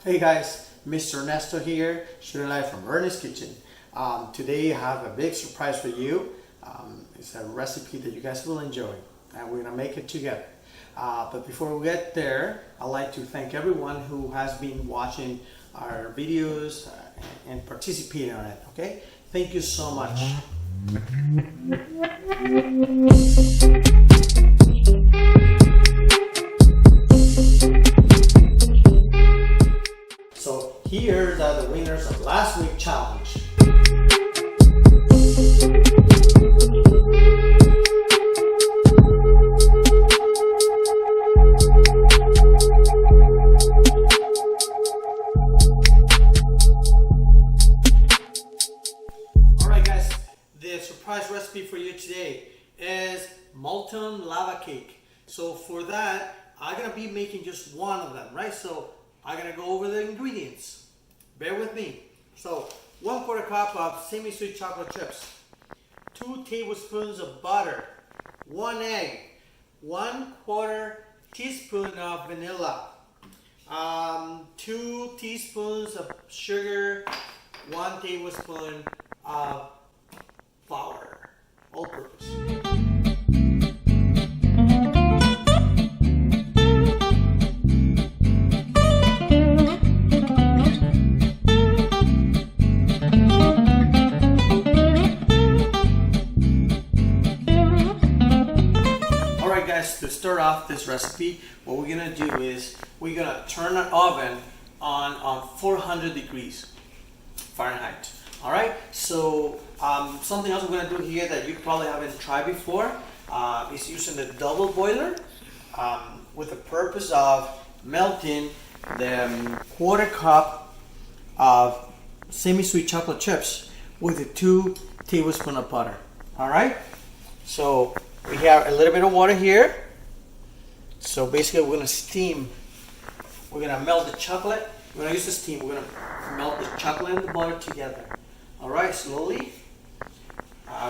Hey guys, Mr. Ernesto here, shooting live from Ernie's kitchen. Today I have a big surprise for you. It's a recipe that you guys will enjoy, and we're gonna make it together. But before we get there, I'd like to thank everyone who has been watching our videos and participating on it. Okay, thank you so much. So here are the winners of last week's challenge. Alright guys, the surprise recipe for you today is molten lava cake. So for that, I'm going to be making just one of them, right? So I'm going to go over the ingredients. Bear with me. So 1/4 cup of semi-sweet chocolate chips, 2 tablespoons of butter, 1 egg, 1/4 teaspoon of vanilla, 2 teaspoons of sugar, 1 tablespoon of flour, all purpose. To start off this recipe, what we're gonna do is we're gonna turn our oven on 400 degrees Fahrenheit. All right. So something else we're gonna do here that you probably haven't tried before is using the double boiler with the purpose of melting the 1/4 cup of semi-sweet chocolate chips with the 2 tablespoons of butter. All right. So we have a little bit of water here. So basically we're gonna melt the chocolate. We're gonna use the steam. We're gonna melt the chocolate and the butter together. All right, slowly.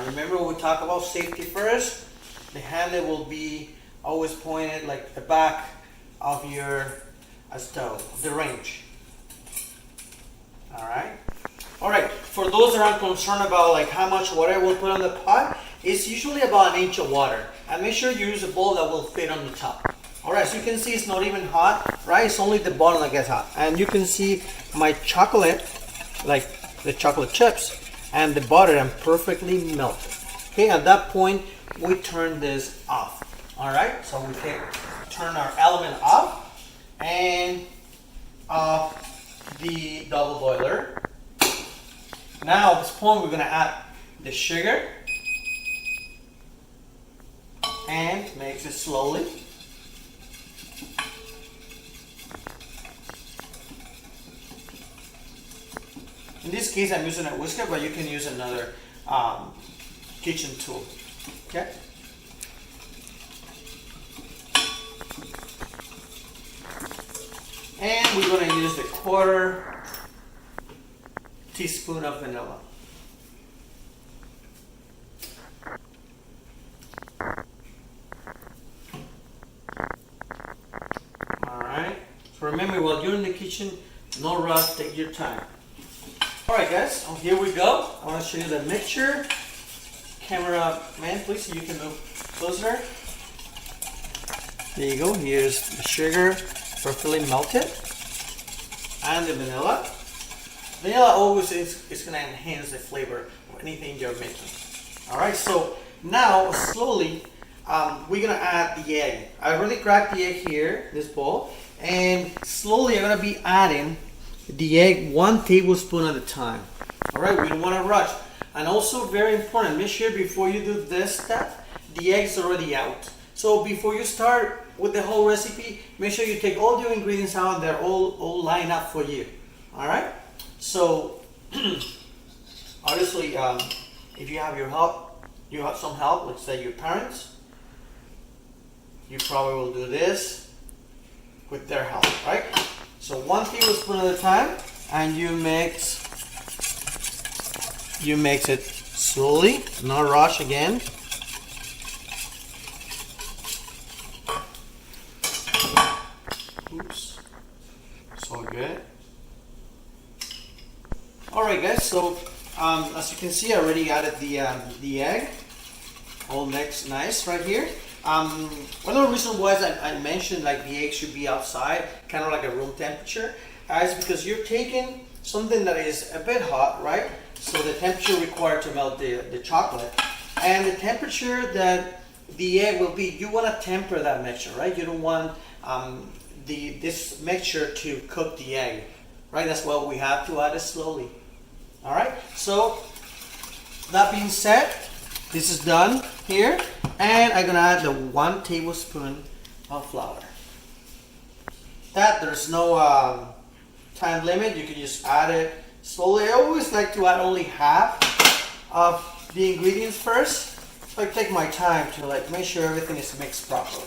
Remember we talk about safety first. The handle will be always pointed like the back of your stove, the range. All right. All right, for those that are concerned about like how much water we'll put on the pot, it's usually about 1 inch of water. And make sure you use a bowl that will fit on the top. All right, so you can see it's not even hot, right? It's only the bottom that gets hot. And you can see my chocolate, like the chocolate chips and the butter, are perfectly melted. Okay, at that point, we turn this off. All right, so we can turn our element off and off the double boiler. Now at this point, we're gonna add the sugar and mix it slowly. In this case, I'm using a whisker, but you can use another kitchen tool. Okay. And we're going to use the 1/4 teaspoon of vanilla. Alright, so remember, while you're in the kitchen, no rush, take your time. Alright guys, so here we go. I want to show you the mixture. Camera man, please, so you can move closer. There you go, here's the sugar perfectly melted and the vanilla. Vanilla always is going to enhance the flavor of anything you're making. Alright, so now slowly we're going to add the egg. I already cracked the egg here, this bowl, and slowly I'm going to be adding the egg 1 tablespoon at a time. Alright, we don't want to rush. And also very important, make sure before you do this step, the egg's already out. So before you start with the whole recipe, make sure you take all your ingredients out and they're all lined up for you. Alright? So obviously if you have your help, you have some help, let's say your parents, you probably will do this with their help, right? So 1 tablespoon at a time, and you mix it slowly, no rush again. Oops. So good. Alright guys, so as you can see, I already added the egg, all mixed nice right here. One of the reasons why I mentioned like the egg should be outside, kind of like a room temperature, is because you're taking something that is a bit hot, right? So the temperature required to melt the chocolate, and the temperature that the egg will be, you want to temper that mixture, right? You don't want this mixture to cook the egg, right? That's why we have to add it slowly. All right, so that being said, this is done here, and I'm gonna add the 1 tablespoon of flour. There's no time limit, you can just add it slowly. I always like to add only half of the ingredients first, so I take my time to like make sure everything is mixed properly.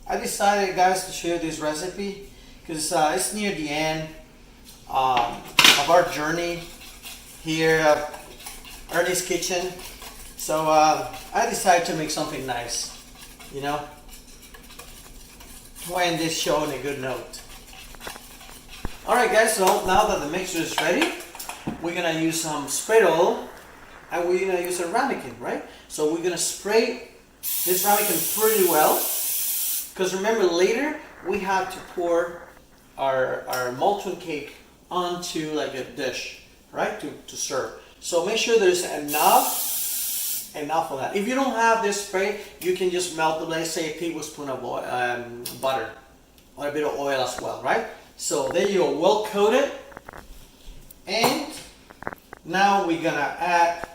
I decided, guys, to share this recipe because it's near the end of our journey here at Ernie's kitchen. So I decided to make something nice, you know, to end this show on a good note. Alright guys, so now that the mixture is ready, we're gonna use some spray oil, and we're gonna use a ramekin, right? So we're gonna spray this ramekin pretty well, because remember later we have to pour our molten cake onto like a dish, right, to serve. So make sure there's enough of that. If you don't have this spray, you can just melt, let's say, a tablespoon of oil, butter, or a bit of oil as well, right? So there you go, well coated. And now we're gonna add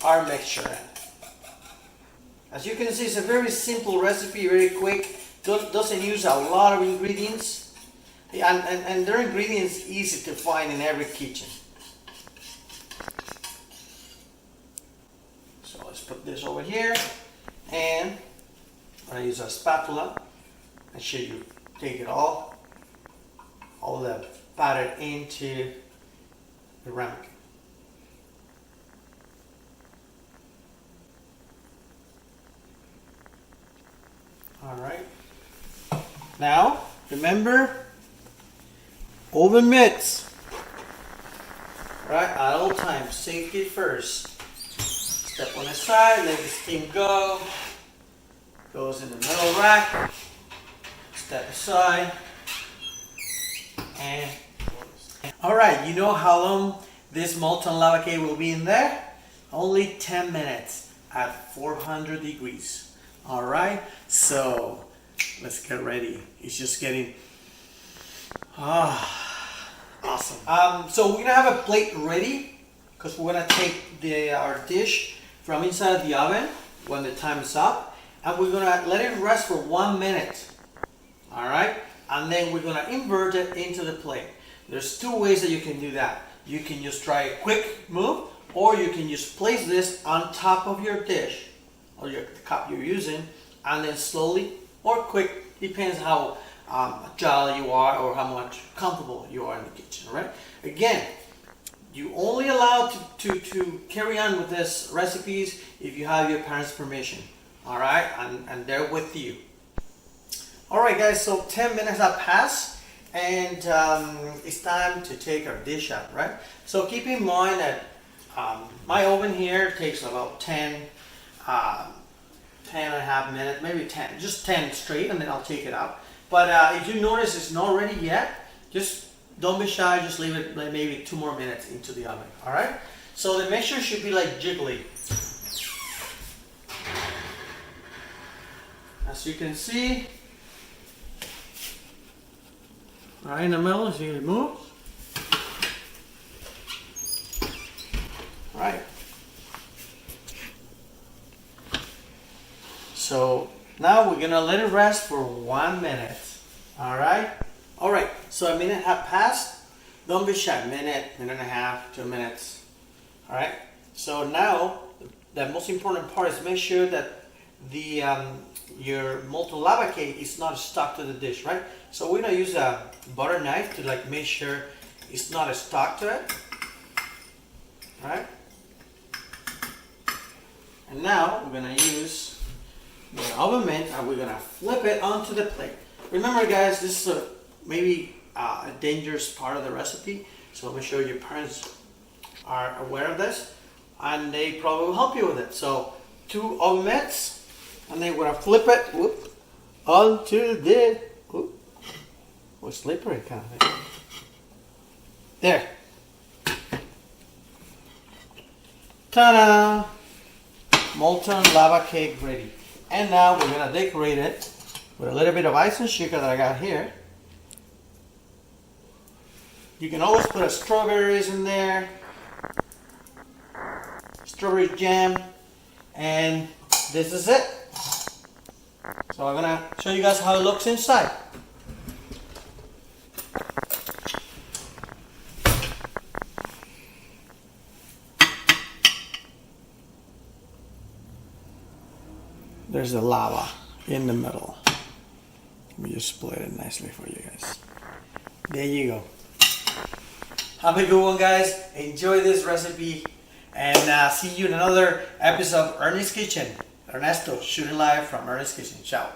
our mixture in. As you can see, it's a very simple recipe, very quick, doesn't use a lot of ingredients, and their ingredients easy to find in every kitchen. So let's put this over here, and I'm going to use a spatula and show you take it all the batter into the ramekin. Alright, now remember, oven mitts, right, at all times, safety first. Step on the side, let the steam go, goes in the middle rack, step aside, and alright, you know how long this molten lava cake will be in there? Only 10 minutes at 400 degrees. Alright, so let's get ready. It's just getting awesome. So we're gonna have a plate ready because we're gonna take our dish from inside the oven when the time is up, and we're gonna let it rest for 1 minute. Alright, and then we're gonna invert it into the plate. There's 2 ways that you can do that. You can just try a quick move, or you can just place this on top of your dish or your cup you're using, and then slowly or quick, depends how agile you are or how much comfortable you are in the kitchen, right? Again, you only allowed to carry on with this recipes if you have your parents' permission, all right, and they're with you. All right, guys, so 10 minutes have passed, and it's time to take our dish out, right? So keep in mind that my oven here takes about 10 and a half minutes, maybe 10, just 10 straight, and then I'll take it out. But if you notice it's not ready yet, just don't be shy, just leave it like maybe 2 more minutes into the oven, all right? So the mixture should be like jiggly. As you can see, right in the middle, see it moves. All right. So now we're gonna let it rest for 1 minute. All right. All right. So a minute have passed. Don't be shy. Minute, minute and a half, 2 minutes. All right. So now the most important part is make sure that the your molten lava cake is not stuck to the dish, right? So we're gonna use a butter knife to like make sure it's not stuck to it. Alright? And now we're gonna use the oven mitt and we're gonna flip it onto the plate. Remember guys, this is maybe a dangerous part of the recipe, so make sure your parents are aware of this and they probably will help you with it. So 2 oven mitts, and then we're gonna flip it onto the slippery kind of thing. There. Ta-da! Molten lava cake ready. And now we're gonna decorate it with a little bit of ice and sugar that I got here. You can always put strawberries in there, strawberry jam, and this is it. So I'm gonna show you guys how it looks inside. There's the lava in the middle. Let me just split it nicely for you guys. There you go. Have a good one, guys. Enjoy this recipe, and see you in another episode of Ernie's Kitchen. Ernesto, shooting live from Ernie's Kitchen. Ciao.